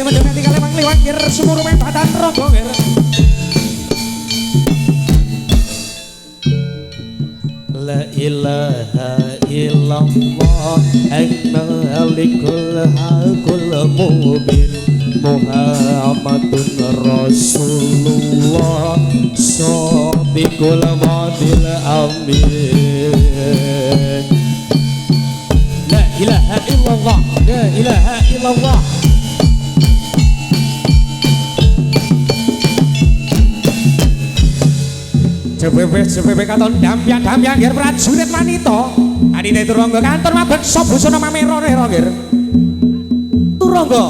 mendengar tinggal emang liwat ngir sumur main badan rogo ngir. La ilaha illallah malikul hakul mubin Muhammadun Rasulullah Shadiqul wadil amin. La ilaha illallah, la ilaha illallah. CPP katon dampian ngir prajurit wanita adine turangga kantor mabek sobusana mamero-nero ngir turangga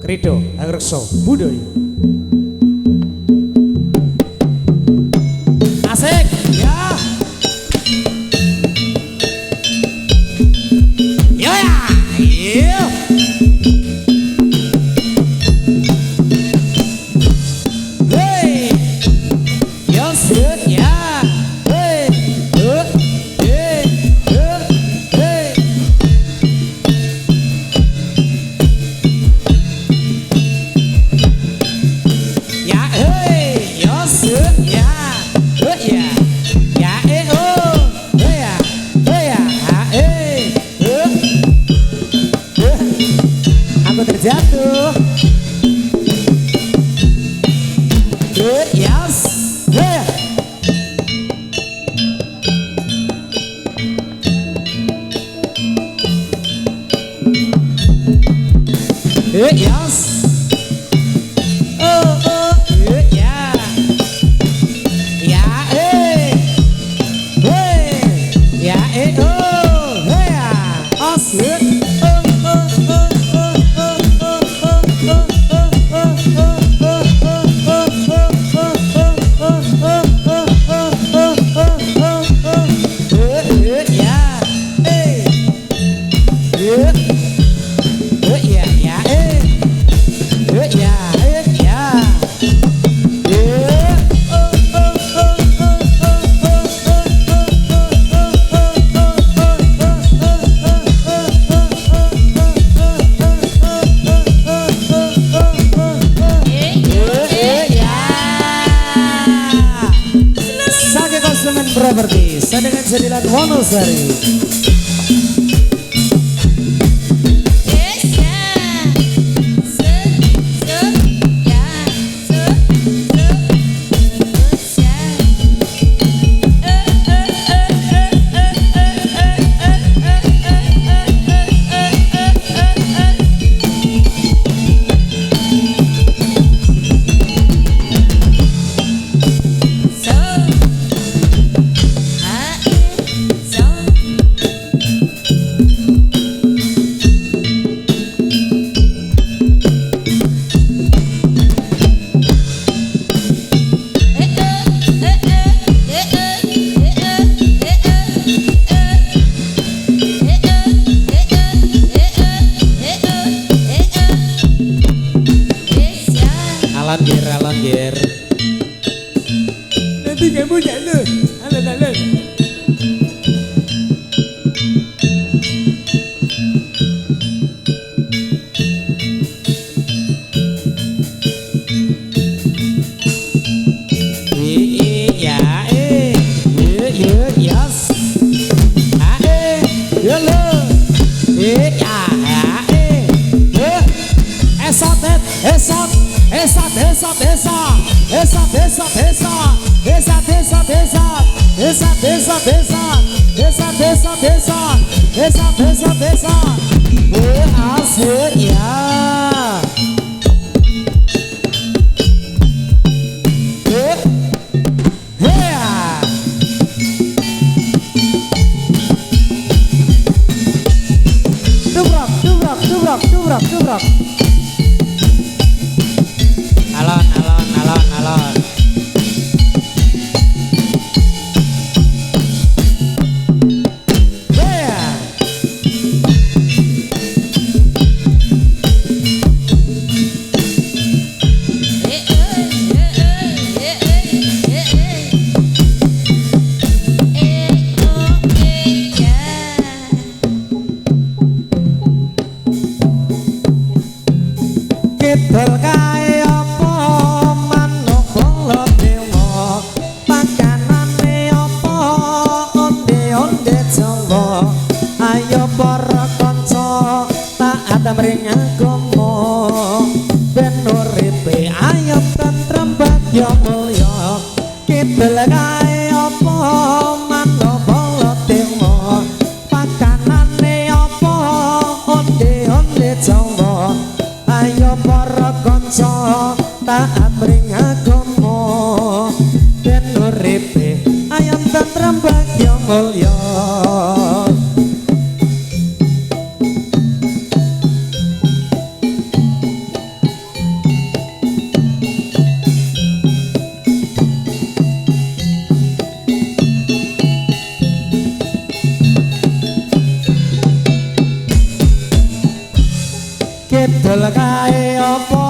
krido angreksa budaya asik ya yo ya yo terjatuh yes yes Properti saya dengan jadilan Wonosari. Alon nanti kamu jalan alon Dubrak. Alon. mring agama ben uripe ayem tentrem bagya mulya kidul kae apa manapa tema pakanane apa onde-onde Jawa ayo para kanca taat mring agama ben uripe ayem tentrem bagya mulya kidul kae apa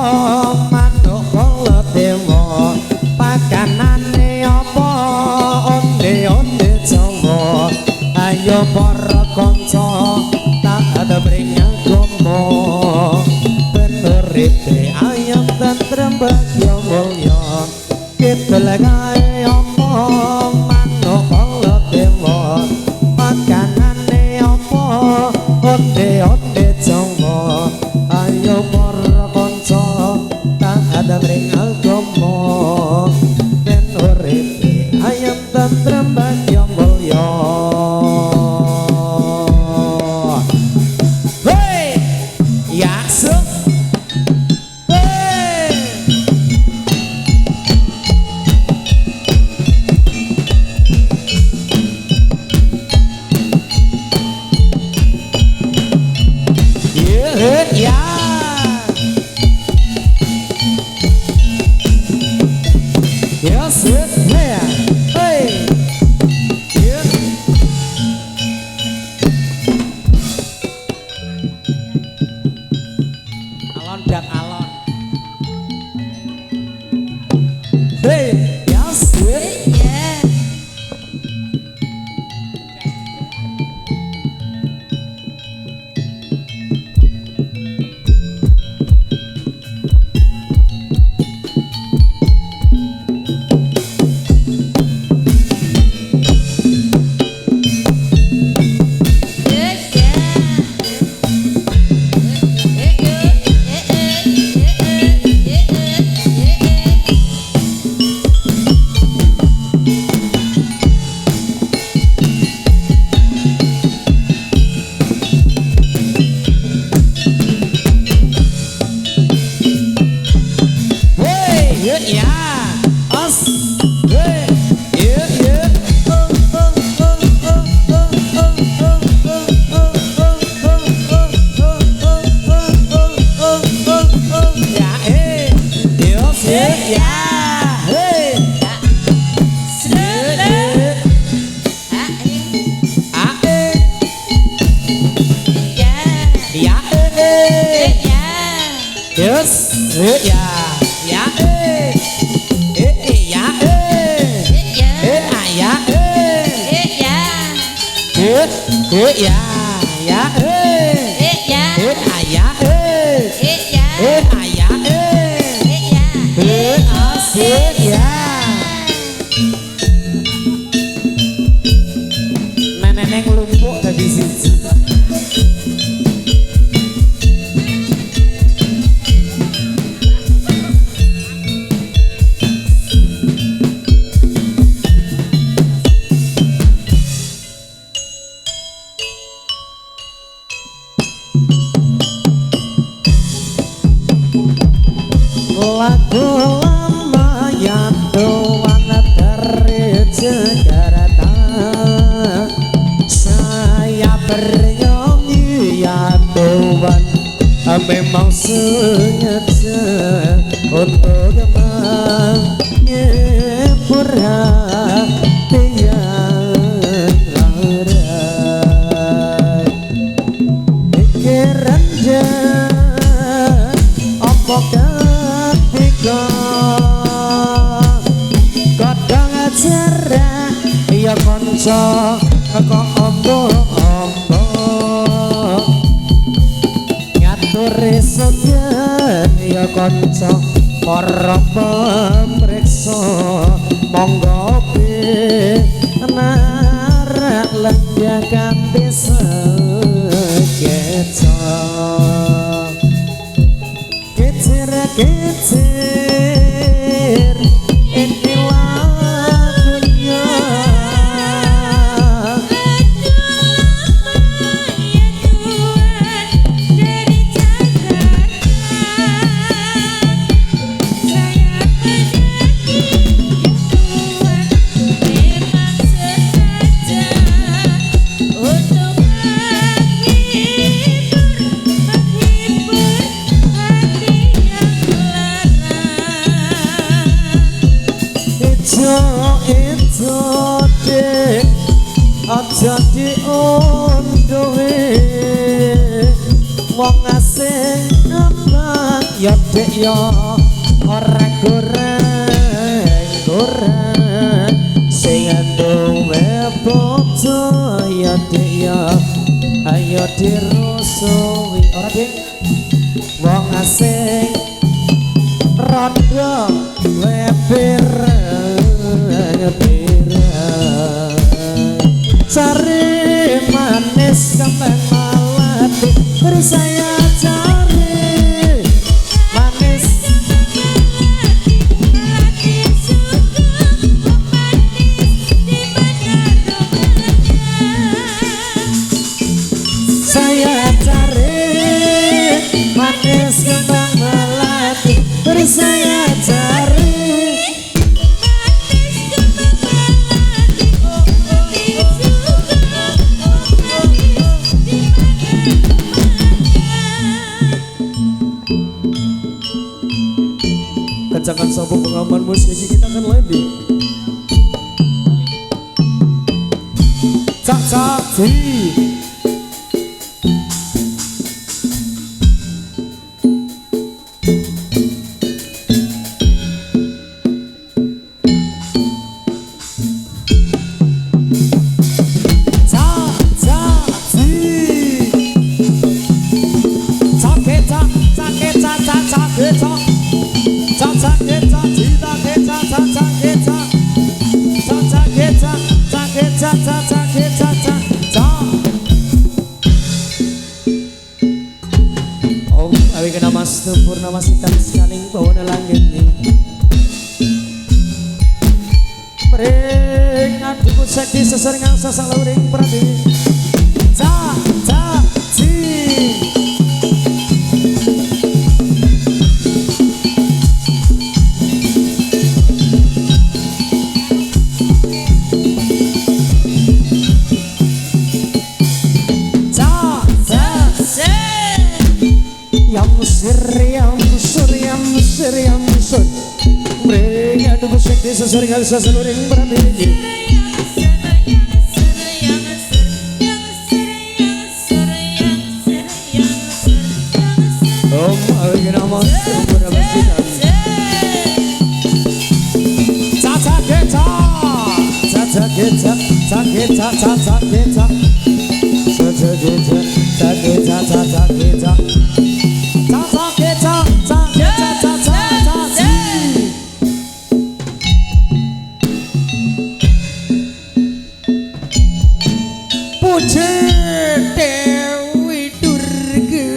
manuk kala dewa pakanane apa onde-onde Jawa ayo para kanca taat mring agama ben uripe ayem tentrem bagya mulya kidul kae apa manuk kala dewa pakanane apa onde-onde Jawa ayo para kanca taat mring agama ben uripe ayem tentrem bagya mulya hei ya suk hei ya yes yeah hey yeah alon dak alon hey yes yeah yes ya ya ya ya ya ya asik ya nenek lumpuk dari sisi lagu lama yang tuan dari Jakarta saya bernyanyi ya tuan memang sengaja untuk menghibur hati yang lalai pikiran apakah kadang acara ya konco kok ombo-ombo ngatur resogan ya konco para pemriksa monggo narak lenggah kanthi sekeca ketir ini lagunya itu dek aja diunduhi wong asing abang ya dek ya ora goreng sing duwe foto ya dek ya ayo dirusui ora dek wong asing rondo wepir cari manis kembang melati beri saya cari manis saya cari manis kembang melati beri saya cari kencangkan sabuk pengaman musik kita akan landing cak Om awi kena mas purnama sitan sekaling bawa langit nih mereng adikku sekti seseringan sasang lauring berarti yang musur mereka adikku sekti seseringan sasang lauring berarti Om awi kena mas purnama sitan Puji Dewi Durga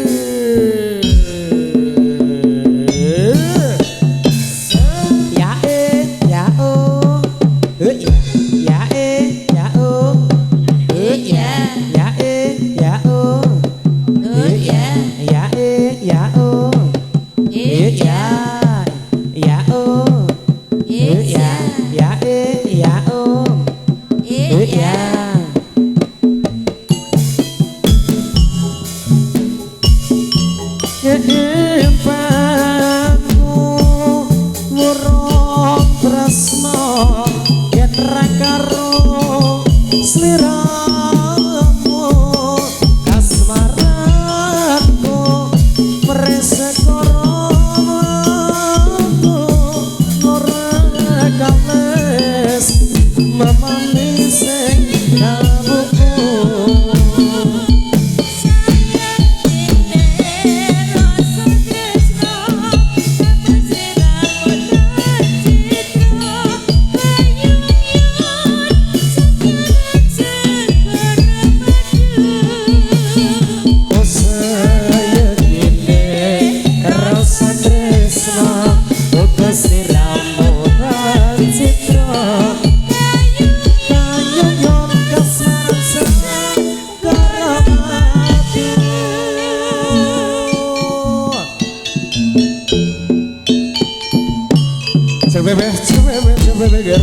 ger.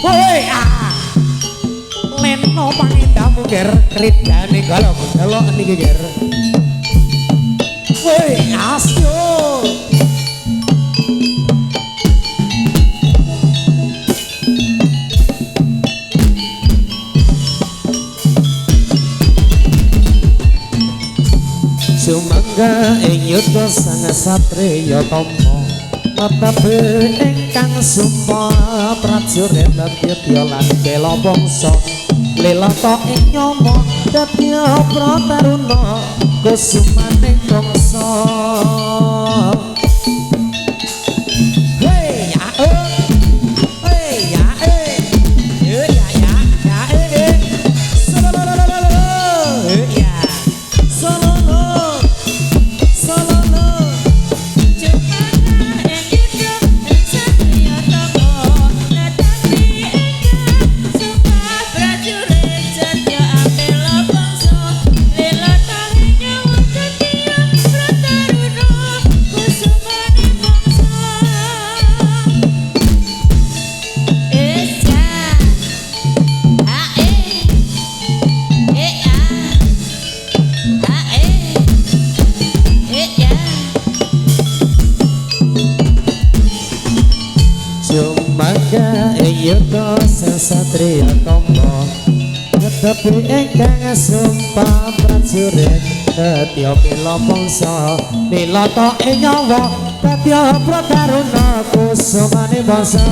Woi leno pangindamu ger ridane kalau niki ger. Woi asyo. Sumangga ing yudha sang satriya tama matabe ingkang sumpah prajurit Dadya lan bela bangsa lelata ing nyama Dadya Prataruna kusumaning bangsa. Hey ya hey ya ya ya ya solololololo ya sololo Sumangga yudha sang satriya tama netepi ingkang sumpah prajurit Dadya bela bangsa nilata ing nyawa Dadya Prataruna kusumaning bangsa.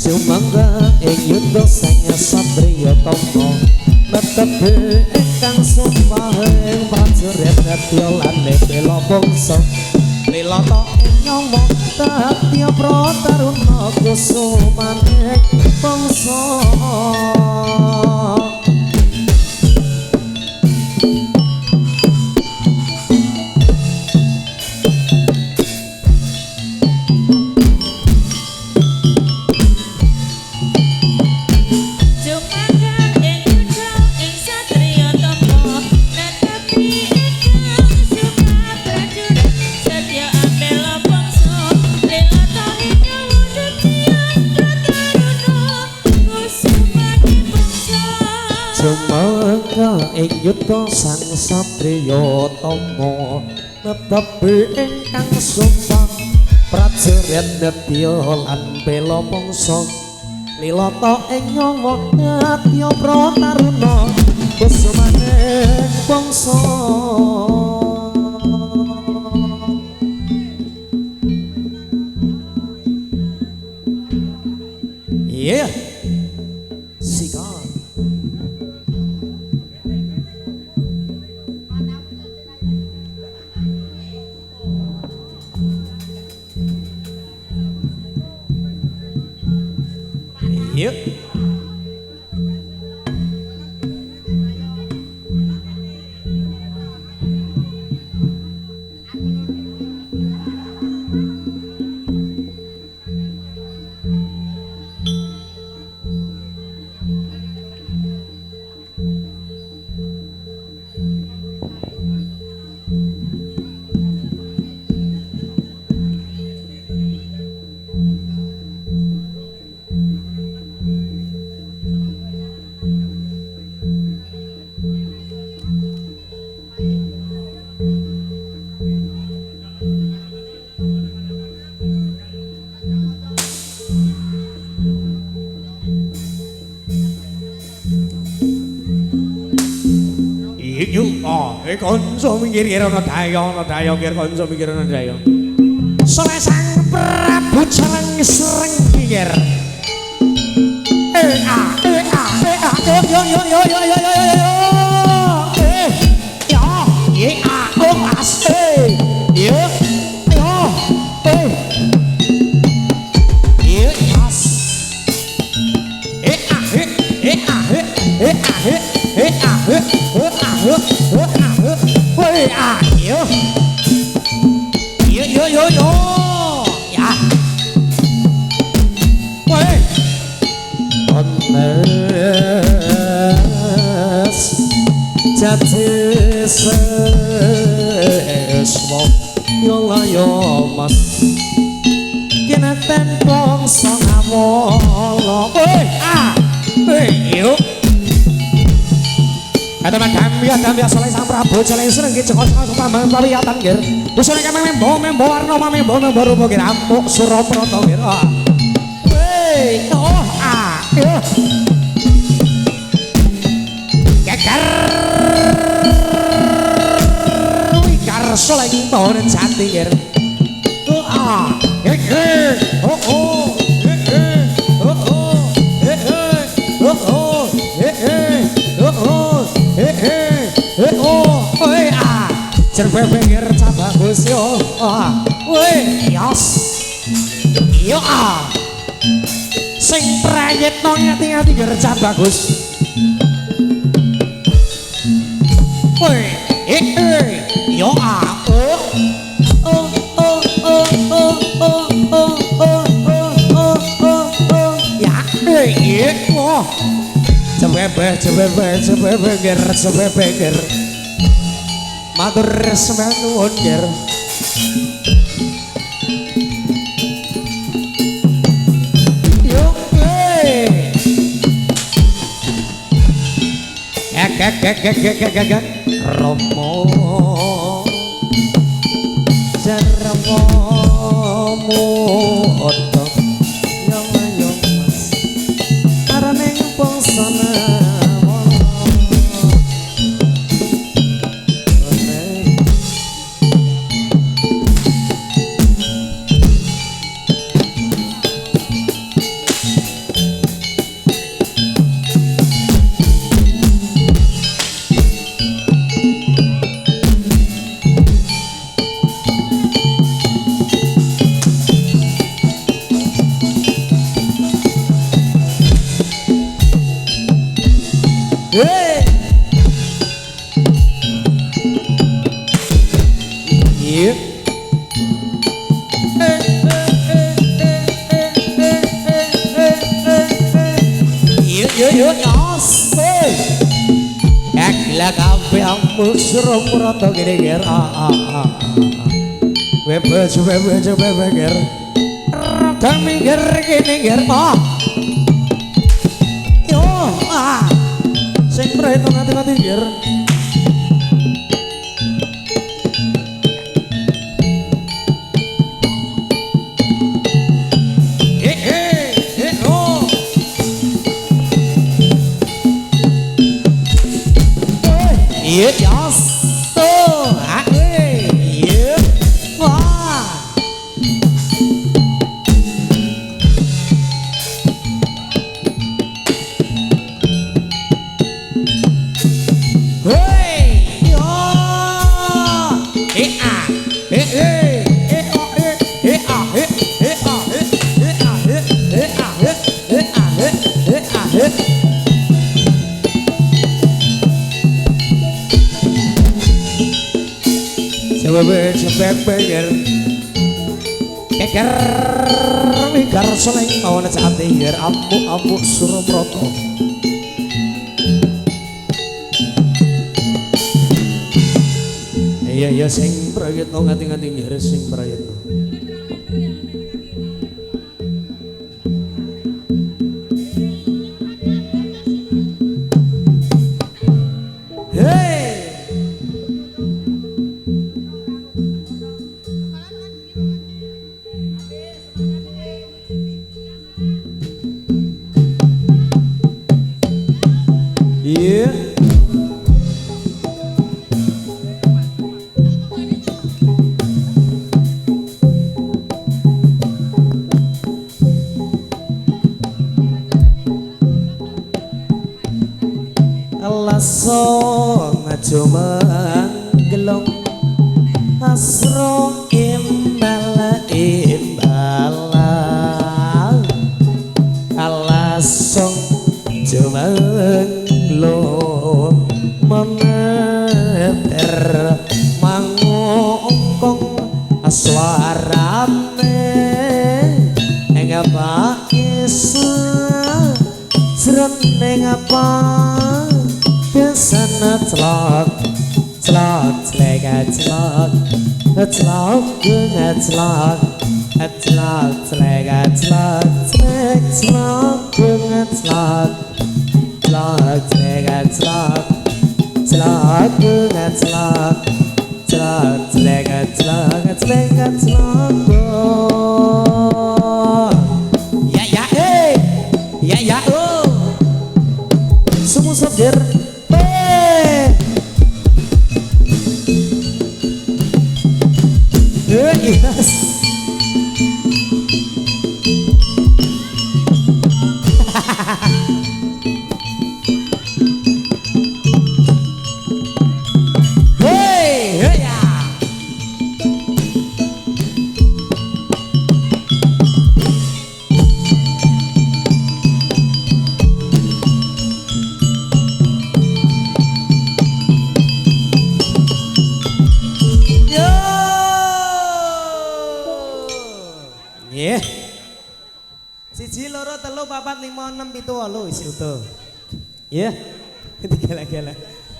Sumangga ing yudha sang satriya tama netepi ingkang sumpah ing prajurit Dadya lan bela bangsa lelata ing nyawa Dadya Prataruna kusumaning bangsa. Sumangga ing yudha sang satriya tama netepi ingkang sumpah prajurit Dadya lan bela bangsa lelata ing nyawa Dadya Prataruna kusumaning bangsa. Yeah, sigar. Yuk. Yuk, konso minggir ana dayong kir konso minggir ana dayong. Soleh sang Prabu Celeng sereng minggir. Ayo. Yo. Ya. Woi. Ones jati sesmo yo mas kineten bangsa ngawala yo Kadang-kadang soleh sang Prabu celeng serenggi jengkol pamang pawiyatan nggir usune membo warna membo rupa nggir amuk Suraprata nggir yo geger wikar soleh mohon jati nggir Cerbebengir cabagus yo yos yo sing prayitno ngati-ngati gerca bagus yo ya Cerbebengir matur semanun ger Romo Jarmo Muoto Yong mas Araneng pongsana Suraprata gede-ger Webe ger rada minggir kene ger yo sing prayitno ngati-ngati ger yes Cerbebengir geger wikar soleh mohon jati nggir amuk Suraprata iya sing prayitno ngati-ngati nggir sing prayitno Lasso ngajo manggelong asro imbala alaso jumanglo meneter slek aclok aclok aclok aclok slek aclok slek aclok aclok aclok slek aclok aclok aclok aclok slek aclok slek aclok ya oh semua sabjer yes. Hey, hey ya. Yeah. Siji loro telu papat lima enam pitu wolu isi utuh. Ya. Gala-gala.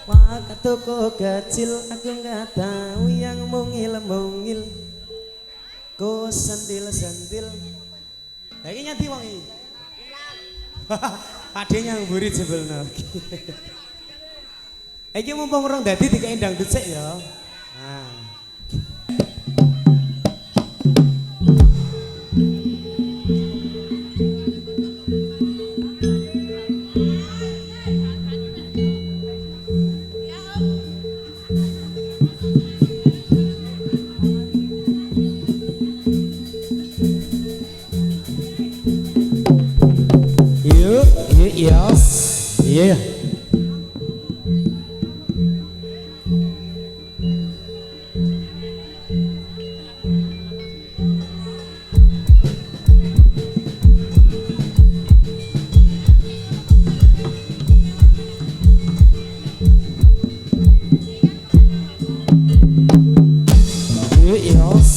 Waktu kok kecil aku nggak tahu yang mungil. Ko sentil. Lagi nyanti wong iki. Ade yang mburi jebelno. Iki mumpung urung dadi dikek dangdut sik ya. Nah. Yes. Yeah. Yes.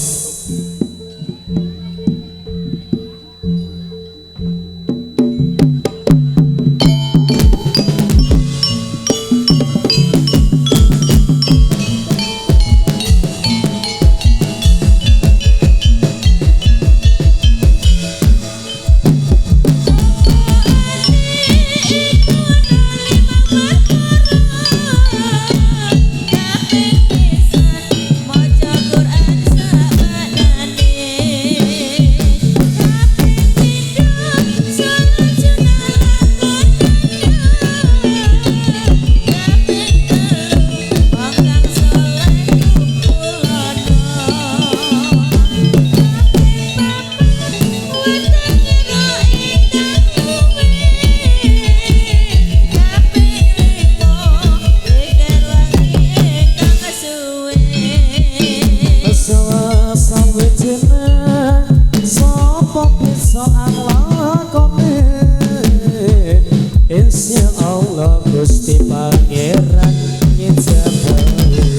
Insya Allah Gusti Pangeran nyejabahi.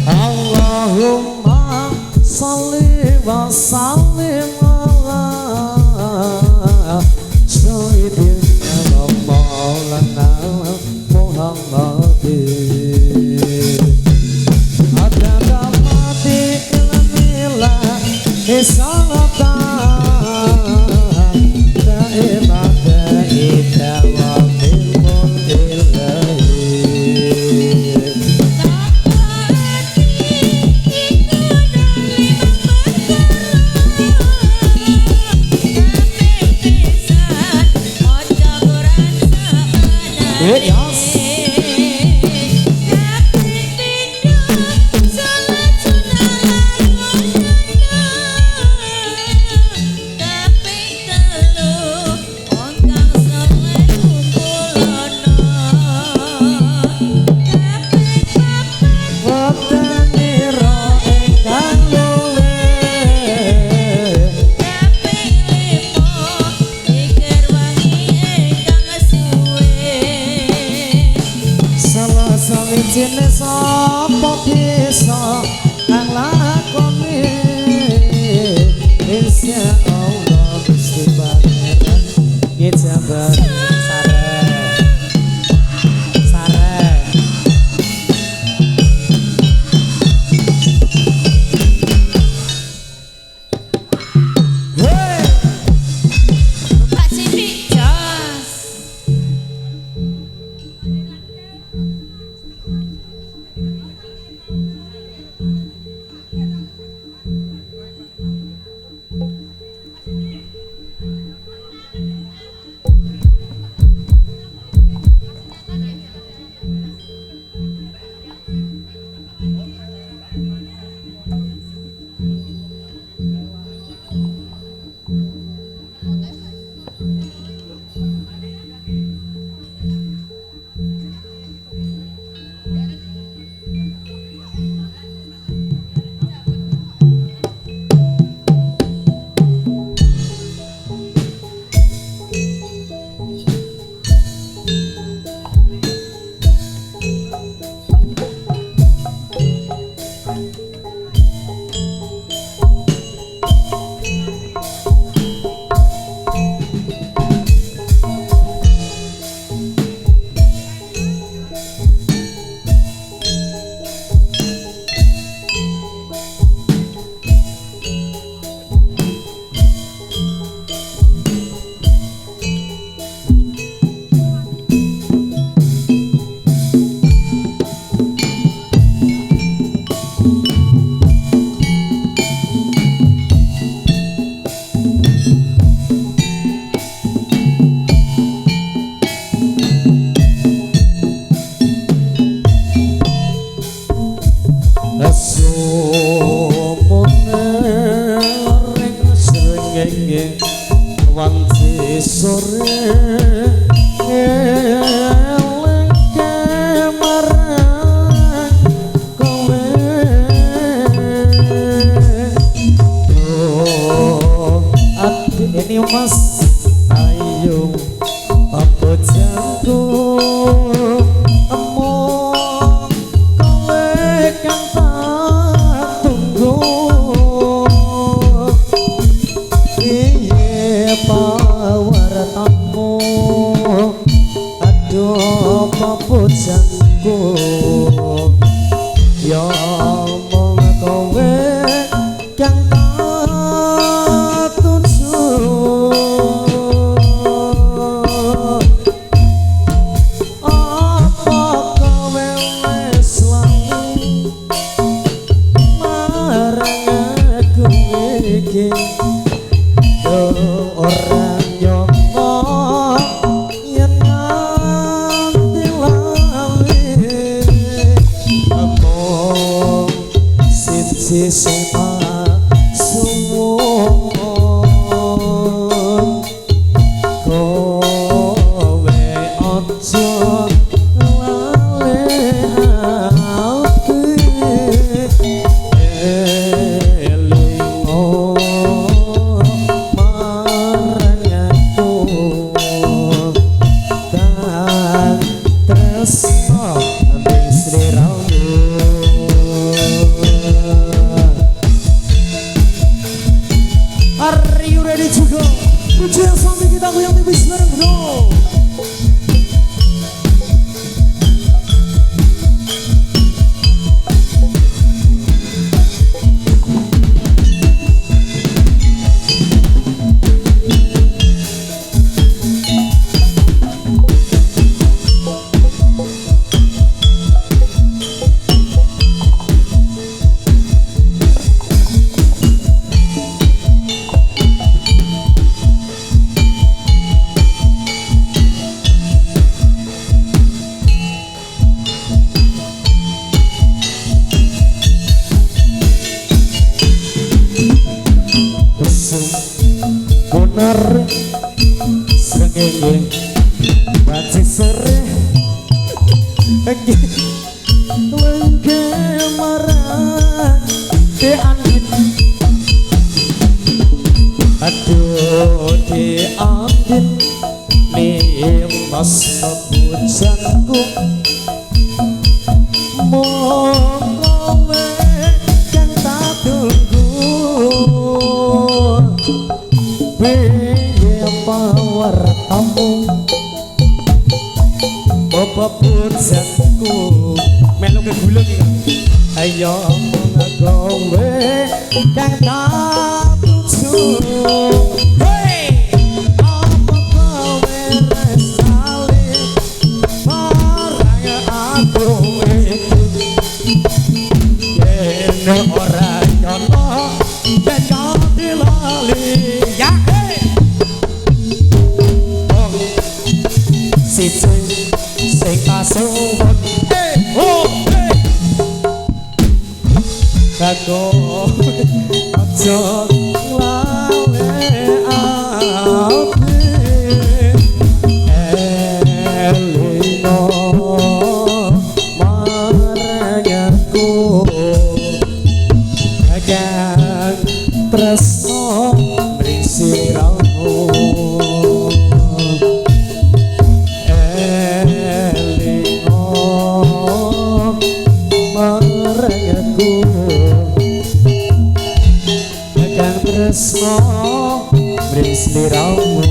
Allahumma salli wa sallim ala sayyidina maulana Muhammadin adada mati ilmilah isalatan da'imata idawamil mundilahi. Yes. Ya Allah Gusti Pangeran ngejabar sare sare Pak Siti jos. Wanci sore eleng kemarang kowe ati ini mas ayo apa jangku emong kowe kan tak tunggu pawartamu aduh papujangku ya mong kowe kang tak tuju apa kowe wis lali marang aku iki orang nyongo yen nganti lali among siji sing suwun kowe aja lali aku elingo Are you ready to go? Puji yang sampai kita goyang tipis bareng bro. Benar srengenge baci sore lengke marang di angin aduh di angin limas kebujanku mong kowe yang tak tunggu piye pawartamu Bapak pujaku melu kegulung iki ayo ngagowe kang tak tuju hey apa kowe resale marang aku iki yen ora nyono yen kanthi lali ya hey sing kasuwun oh hey Kako aja lale ati elino marangku agan tresno mrisiramu elino marangku tresno mring sliramu